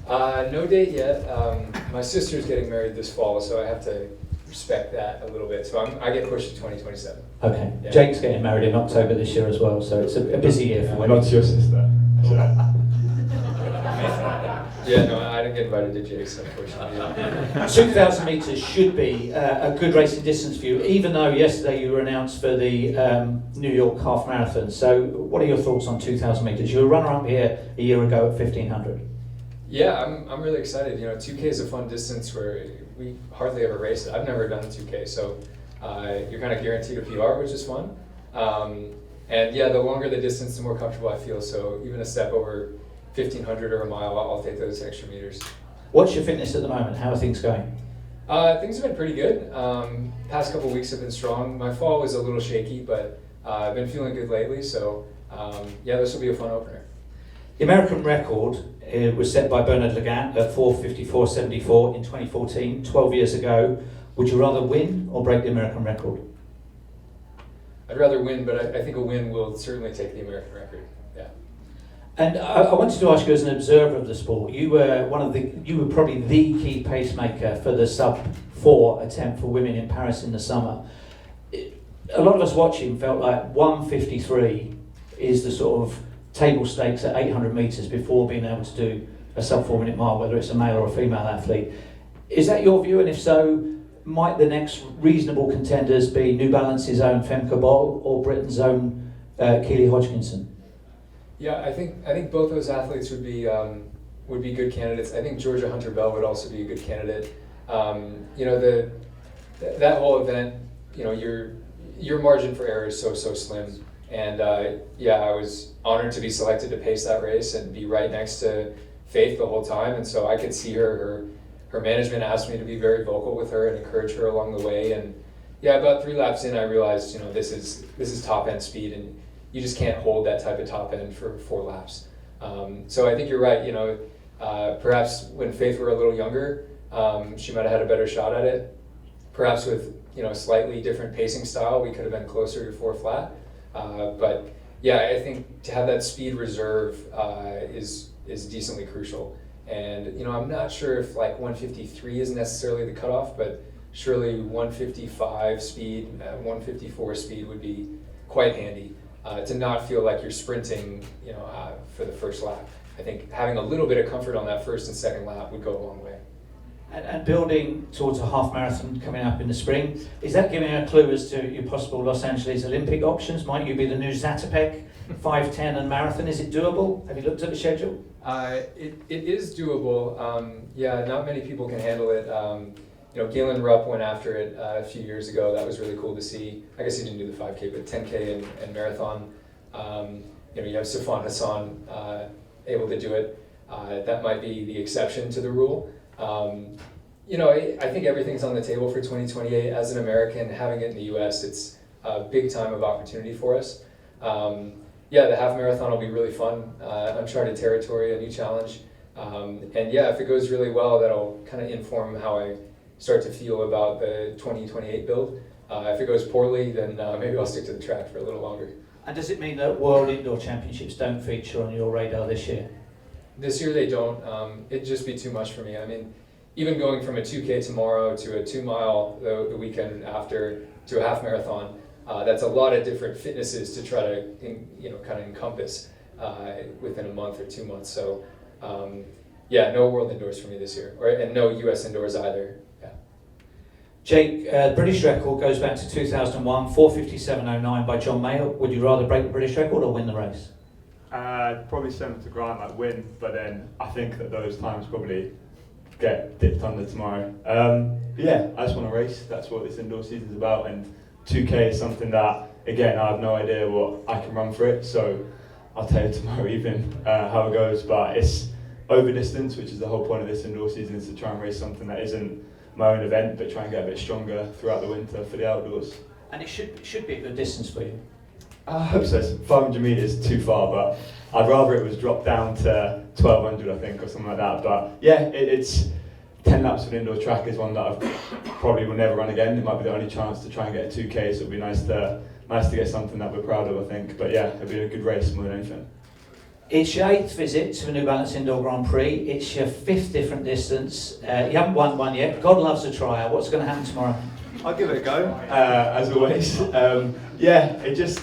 No date yet. My sister's getting married this fall, so I have to respect that a little bit. So I get pushed to 2027. Okay. Yeah. Jake's getting married in October this year as well, so it's a busy year for women. Not your sister. Yeah, no, I didn't get invited to Jake's, unfortunately. 2,000 metres should be a good racing distance for you, even though yesterday you were announced for the New York Half Marathon. So what are your thoughts on 2,000 metres? You were runner-up here a year ago at 1,500. Yeah, I'm really excited. 2K is a fun distance where we hardly ever race it. I've never done 2K, so you're kind of guaranteed a PR, which is fun. And yeah, the longer the distance, the more comfortable I feel. So even a step over 1,500 or a mile, I'll take those extra meters. What's your fitness at the moment? How are things going? Things have been pretty good. Past couple weeks have been strong. My fall was a little shaky, but I've been feeling good lately. So yeah, this will be a fun opener. The American record was set by Bernard Lagat at 4:54.74 in 2014, 12 years ago. Would you rather win or break the American record? I'd rather win, but I think a win will certainly take the American record. Yeah. And I wanted to ask you, as an observer of the sport, you were probably the key pacemaker for the sub-4 attempt for women in Paris in the summer. A lot of us watching felt like 1:53 is the sort of table stakes at 800 metres before being able to do a sub-4 minute mile, whether it's a male or a female athlete. Is that your view? And if so, might the next reasonable contenders be New Balance's own Femke Bol or Britain's own Keely Hodgkinson? Yeah, I think both those athletes would be good candidates. I think Georgia Hunter-Bell would also be a good candidate. That whole event, your margin for error is so slim. And yeah, I was honored to be selected to pace that race and be right next to Faith the whole time. And so I could see her management asked me to be very vocal with her and encourage her along the way. And yeah, about 3 laps in, I realized, this is top end speed, and you just can't hold that type of top end for 4 laps. So I think you're right. Perhaps when Faith were a little younger, she might have had a better shot at it. Perhaps with a slightly different pacing style, we could have been closer to 4 flat. But yeah, I think to have that speed reserve is decently crucial. And I'm not sure if 153 is necessarily the cutoff, but surely 155 speed, 154 speed would be quite handy to not feel like you're sprinting, for the first lap. I think having a little bit of comfort on that first and second lap would go a long way. And building towards a half marathon coming up in the spring, is that giving a clue as to your possible Los Angeles Olympic options? Might you be the new Zatopek, 5:10 and marathon? Is it doable? Have you looked at the schedule? It is doable. Yeah, not many people can handle it. Galen Rupp went after it a few years ago. That was really cool to see. I guess he didn't do the 5K, but 10K and marathon. You have Safan Hassan able to do it. That might be the exception to the rule. I think everything's on the table for 2028. As an American, having it in the US, it's a big time of opportunity for us. Yeah, the half marathon will be really fun, uncharted territory, a new challenge. And yeah, if it goes really well, that'll kind of inform how I start to feel about the 2028 build. If it goes poorly, then maybe I'll stick to the track for a little longer. And does it mean that World Indoor Championships don't feature on your radar this year? This year they don't. It'd just be too much for me. I mean, even going from a 2K tomorrow to a 2 mile the weekend after to a half marathon, that's a lot of different fitnesses to try to kind of encompass within a month or 2 months. So yeah, no World Indoors for me this year, and no US Indoors either. Yeah. Jake, British record goes back to 2001, 4:57.09 by John Mayer. Would you rather break the British record or win the race? Probably send them to grind, win, but then I think that those times probably get dipped under tomorrow. Yeah, I just want to race. That's what this indoor season is about, and 2K is something that, again, I have no idea what I can run for it, so I'll tell you tomorrow evening how it goes, but it's over distance, which is the whole point of this indoor season, is to try and race something that isn't my own event, but try and get a bit stronger throughout the winter for the outdoors. And it should be a good distance for you. I hope so. 500 metres too far, but I'd rather it was dropped down to 1200, I think, or something like that. But yeah, it's 10 laps of an indoor track is one that I probably will never run again. It might be the only chance to try and get a 2K, so it'd be nice to get something that we're proud of, I think. But yeah, it'd be a good race more than anything. It's your 8th visit to the New Balance Indoor Grand Prix. It's your 5th different distance. You haven't won one yet. God loves a tryer. What's going to happen tomorrow? I'll give it a go, as always. Yeah, it just,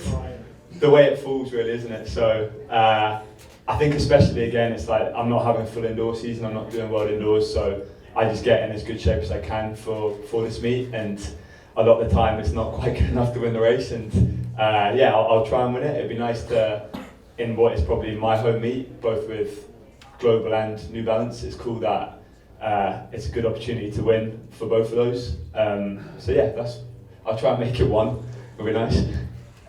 the way it falls really, isn't it? So I think especially again, it's like I'm not having a full indoor season, I'm not doing world indoors, so I just get in as good shape as I can for this meet, and a lot of the time it's not quite good enough to win the race, and yeah, I'll try and win it. It'd be nice to, in what is probably my home meet, both with Global and New Balance, it's cool that it's a good opportunity to win for both of those. So yeah, I'll try and make it one. It'll be nice.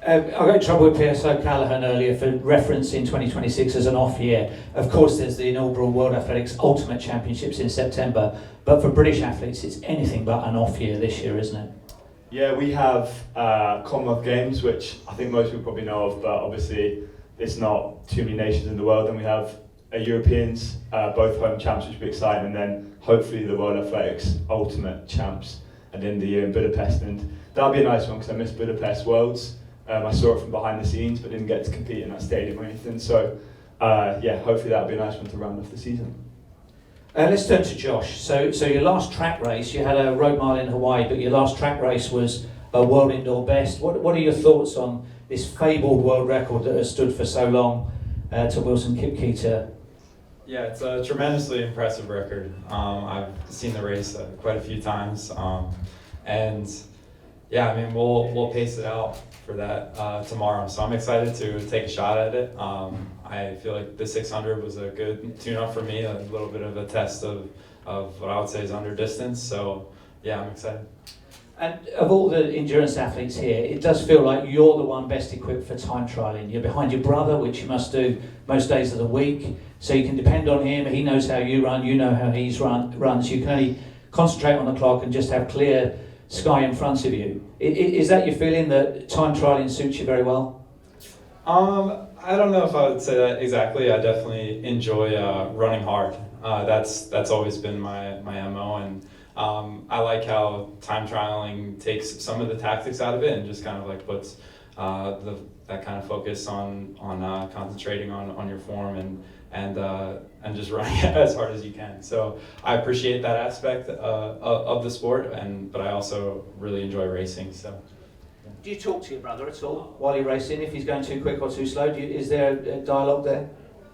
I got in trouble with Pierce O'Callaghan earlier for referencing 2026 as an off year. Of course, there's the inaugural World Athletics Ultimate Championships in September, but for British athletes, it's anything but an off year this year, isn't it? Yeah, we have Commonwealth Games, which I think most people probably know of, but obviously it's not too many nations in the world. And we have Europeans, both home champs, which will be exciting, and then hopefully the World Athletics Ultimate Champs at the end of the year in Budapest. And that'll be a nice one because I missed Budapest Worlds. I saw it from behind the scenes, but didn't get to compete in that stadium or anything. So yeah, hopefully that'll be a nice one to round off the season. Let's turn to Josh. So your last track race, you had a road mile in Hawaii, but your last track race was a world indoor best. What are your thoughts on this fabled world record that has stood for so long to Wilson Kipketer? Yeah, it's a tremendously impressive record. I've seen the race quite a few times, and yeah, I mean we'll pace it out for that tomorrow. So I'm excited to take a shot at it. I feel like the 600 was a good tune-up for me, a little bit of a test of what I would say is under distance. So yeah, I'm excited. And of all the endurance athletes here, it does feel like you're the one best equipped for time trialling. You're behind your brother, which you must do most days of the week, so you can depend on him. He knows how you run, you know how he runs. You can only concentrate on the clock and just have clear sky in front of you. Is that your feeling, that time trialling suits you very well? I don't know if I would say that exactly. I definitely enjoy running hard. That's always been my MO, and I like how time trialing takes some of the tactics out of it and just kind of like puts that kind of focus on concentrating on your form and just running as hard as you can. So I appreciate that aspect of the sport, but I also really enjoy racing. So. Do you talk to your brother at all while you're racing? If he's going too quick or too slow, is there a dialogue there?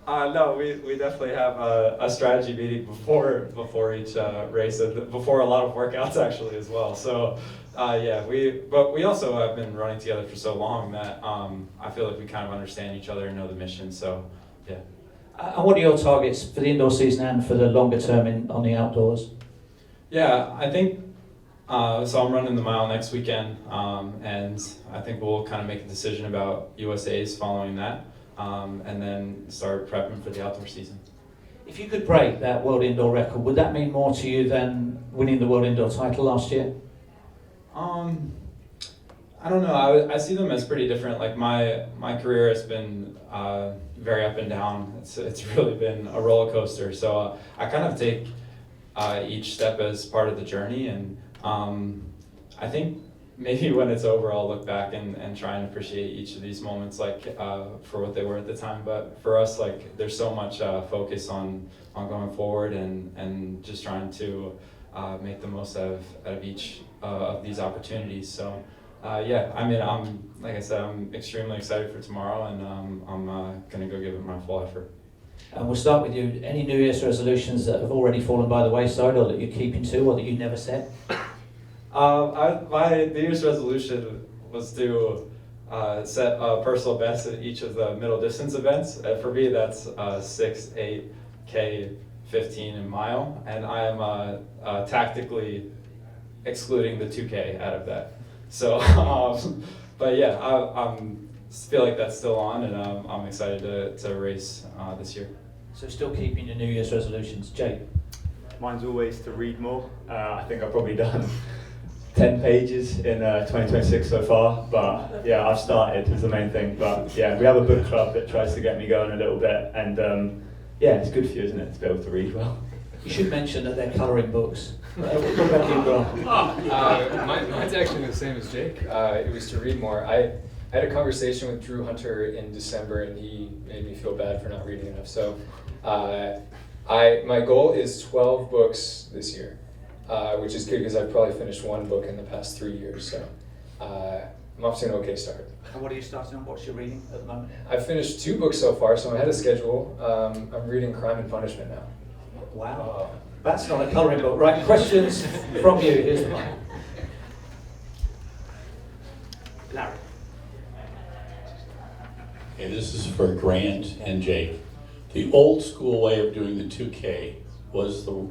No, we definitely have a strategy meeting before each race, and before a lot of workouts actually as well. So yeah, but we also have been running together for so long that I feel like we kind of understand each other and know the mission. So yeah. And what are your targets for the indoor season and for the longer term on the outdoors? Yeah, I think. So I'm running the mile next weekend, and I think we'll kind of make a decision about USA's following that, and then start prepping for the outdoor season. If you could break that world indoor record, would that mean more to you than winning the world indoor title last year? I don't know. I see them as pretty different. Like my career has been very up and down. It's really been a roller coaster. So I kind of take each step as part of the journey, and I think maybe when it's over, I'll look back and try and appreciate each of these moments like for what they were at the time. But for us, like there's so much focus on going forward and just trying to make the most out of each of these opportunities. So yeah, I mean, like I said, I'm extremely excited for tomorrow, and I'm gonna go give it my full effort. And we'll start with you. Any New Year's resolutions that have already fallen by the wayside, or that you're keeping to, or that you never set? My New Year's resolution was to set a personal best at each of the middle distance events. For me, that's 6, 8K, 15, and mile. And I am tactically excluding the 2K out of that. So, but yeah, I feel like that's still on, and I'm excited to race this year. So still keeping your New Year's resolutions. Jake? Mine's always to read more. I think I've probably done 10 pages in 2026 so far, but yeah, I've started is the main thing. But yeah, we have a book club that tries to get me going a little bit, and yeah, it's good for you, isn't it, to be able to read well. You should mention that they're colouring books. What about you, Grant? Mine's actually the same as Jake. It was to read more. I had a conversation with Drew Hunter in December, and he made me feel bad for not reading enough. So, my goal is 12 books this year, which is good because I've probably finished one book in the past 3 years. So, I'm off to an okay start. And what are you starting on? What's your reading at the moment? I've finished 2 books so far, so I'm ahead of schedule. I'm reading Crime and Punishment now. Wow. That's not a colouring book. Right, questions from you. Here's the mic. Larry. Okay, this is for Grant and Jake. The old school way of doing the 2K was to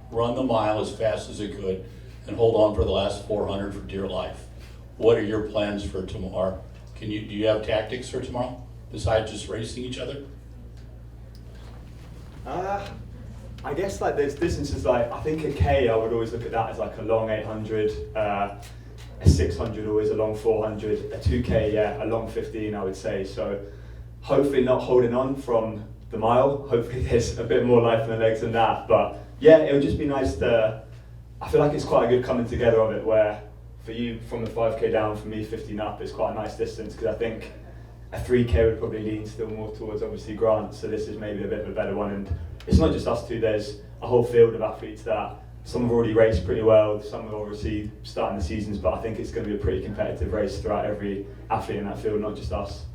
run the mile as fast as it could and hold on for the last 400 for dear life. What are your plans for tomorrow? Do you have tactics for tomorrow besides just racing each other? I guess like there's distances like, I think a K I would always look at that as like a long 800, a 600 always a long 400, a 2K, yeah, a long 15 I would say. So hopefully not holding on from the mile, hopefully there's a bit more life in the legs than that. But yeah, it would just be nice to, I feel like it's quite a good coming together of it where for you from the 5K down, for me 15 up, it's quite a nice distance because I think a 3K would probably lean still more towards obviously Grant, so this is maybe a bit of a better one. And it's not just us two, there's a whole field of athletes that some have already raced pretty well, some are obviously starting the seasons, but I think it's going to be a pretty competitive race throughout every athlete in that field, not just us.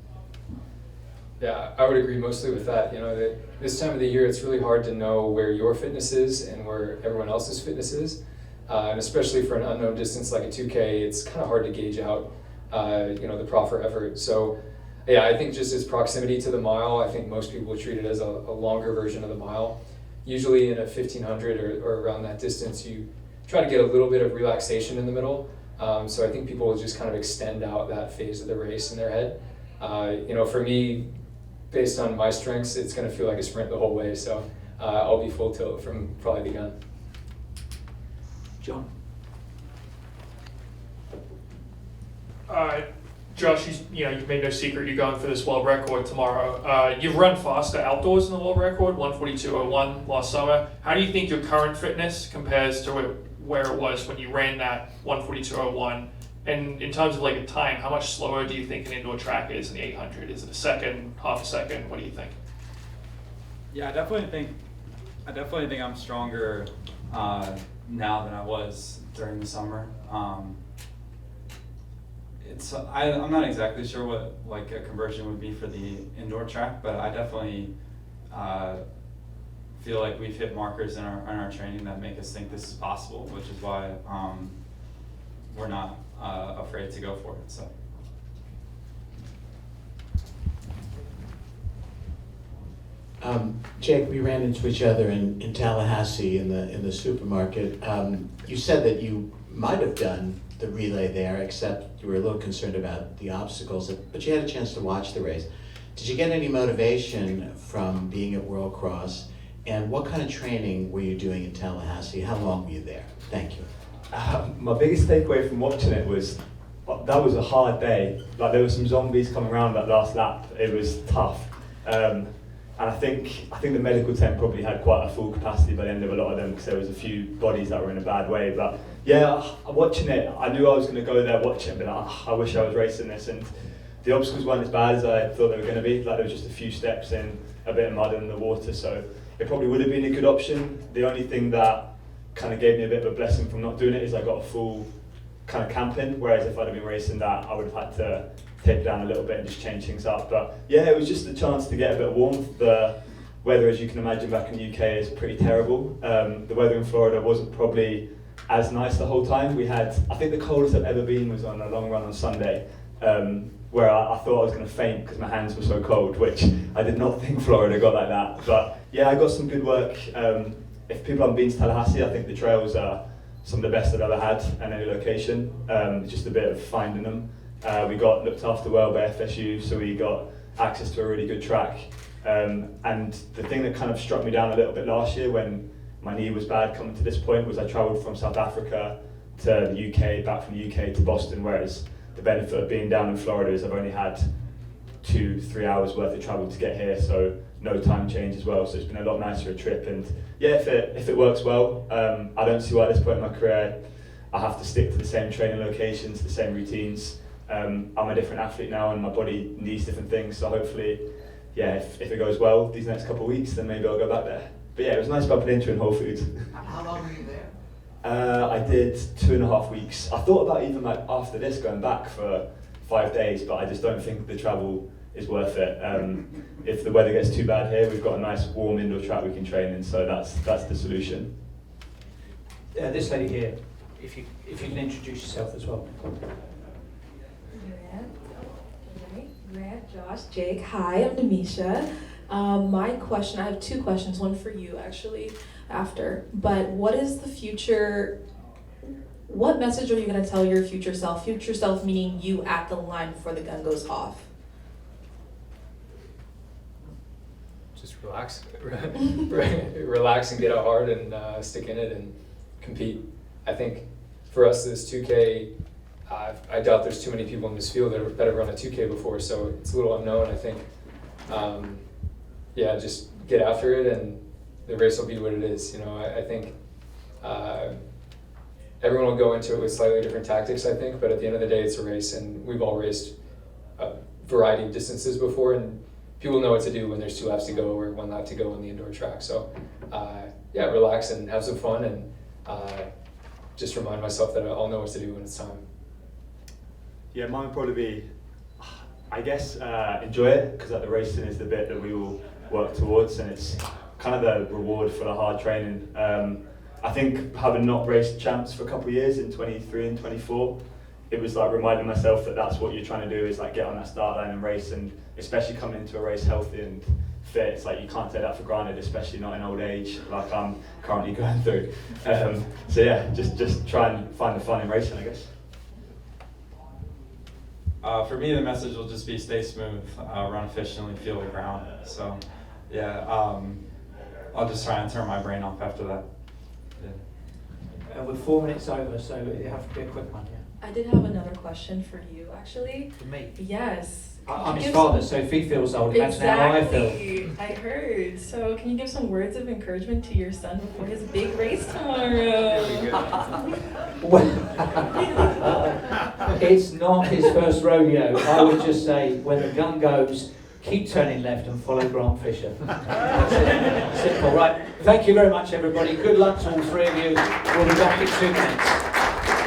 Yeah, I would agree mostly with that. You know, that this time of the year, it's really hard to know where your fitness is and where everyone else's fitness is. And especially for an unknown distance like a 2K, it's kind of hard to gauge out, the proper effort. So, yeah, I think just as proximity to the mile, I think most people treat it as a longer version of the mile. Usually in a 1500 or around that distance, you try to get a little bit of relaxation in the middle. So I think people will just kind of extend out that phase of the race in their head. For me, based on my strengths, it's going to feel like a sprint the whole way. So I'll be full tilt from probably the gun. John. Josh, you've made no secret you're going for this world record tomorrow. You've run faster outdoors in the world record, 1:42.01 last summer. How do you think your current fitness compares to where it was when you ran that 1:42.01? And in terms of like a time, how much slower do you think an indoor track is in the 800? Is it a second, half a second? What do you think? Yeah, I definitely think I'm stronger now than I was during the summer. I'm not exactly sure what like a conversion would be for the indoor track, but I definitely feel like we've hit markers in our training that make us think this is possible, which is why we're not afraid to go for it. So. Jake, we ran into each other in Tallahassee in the supermarket. You said that you might have done the relay there, except you were a little concerned about the obstacles, but you had a chance to watch the race. Did you get any motivation from being at World Cross, and what kind of training were you doing in Tallahassee? How long were you there? Thank you. My biggest takeaway from watching it was that was a hard day. Like there were some zombies coming around that last lap. It was tough. And I think the medical tent probably had quite a full capacity by the end of a lot of them because there was a few bodies that were in a bad way. But yeah, watching it, I knew I was going to go there, watch it, but I wish I was racing this. And the obstacles weren't as bad as I thought they were going to be. Like there was just a few steps in, a bit of mud in the water, so it probably would have been a good option. The only thing that kind of gave me a bit of a blessing from not doing it is I got a full kind of camp in, whereas if I'd have been racing that, I would have had to tape down a little bit and just change things up. But yeah, it was just a chance to get a bit of warmth. The weather, as you can imagine, back in the UK is pretty terrible. The weather in Florida wasn't probably as nice the whole time. We had, I think the coldest I've ever been was on a long run on Sunday, where I thought I was going to faint because my hands were so cold, which I did not think Florida got like that. But yeah, I got some good work. If people haven't been to Tallahassee, I think the trails are some of the best I've ever had in any location. Just a bit of finding them. We got looked after well by FSU, so we got access to a really good track. And the thing that kind of struck me down a little bit last year when my knee was bad coming to this point was I travelled from South Africa to the UK, back from the UK to Boston, whereas the benefit of being down in Florida is I've only had 2-3 hours worth of travel to get here, so no time change as well, so it's been a lot nicer a trip. And yeah, if it works well, I don't see why at this point in my career I have to stick to the same training locations, the same routines. I'm a different athlete now, and my body needs different things. So hopefully, yeah, if it goes well these next couple of weeks, then maybe I'll go back there. But yeah, it was nice bumping into in Whole Foods. How long were you there? I did 2.5 weeks. I thought about even like after this going back for 5 days, but I just don't think the travel is worth it. If the weather gets too bad here, we've got a nice warm indoor track we can train in, so that's the solution. This lady here, if you can introduce yourself as well. Grant, Josh, Jake. Hi, I'm Demisha. My question, I have two questions, one for you actually after, but what is the future, what message are you going to tell your future self meaning you at the line before the gun goes off? Just relax, relax and get out hard and stick in it and compete. I think for us this 2K, I doubt there's too many people in this field that have run a 2K before, so it's a little unknown. I think, yeah, just get after it and the race will be what it is. You know, I think everyone will go into it with slightly different tactics, I think, but at the end of the day, it's a race, and we've all raced a variety of distances before, and people know what to do when there's 2 laps to go or 1 lap to go on the indoor track. So, yeah, relax and have some fun, and just remind myself that I'll know what to do when it's time. Yeah, mine would probably be, I guess, enjoy it, because the racing is the bit that we will work towards, and it's kind of the reward for the hard training. I think having not raced champs for a couple of years in 23 and 24, it was like reminding myself that that's what you're trying to do, is like get on that start line and race, and especially coming into a race healthy and fit, it's like you can't take that for granted, especially not in old age like I'm currently going through. So yeah, just try and find the fun in racing, I guess. For me, the message will just be stay smooth, run efficiently, feel the ground. So, yeah, I'll just try and turn my brain off after that. Yeah. We're 4 minutes over, so it have to be a quick one. Yeah. I did have another question for you actually. For me. Yes. I'm his Give father, some- so if he feels old, imagine how I feel. Exactly. I heard. So can you give some words of encouragement to your son before his big race tomorrow? It's not his first rodeo. I would just say, when the gun goes, keep turning left and follow Grant Fisher. That's it. Simple, right? Thank you very much, everybody. Good luck to all 3 of you. We'll be back in 2 minutes.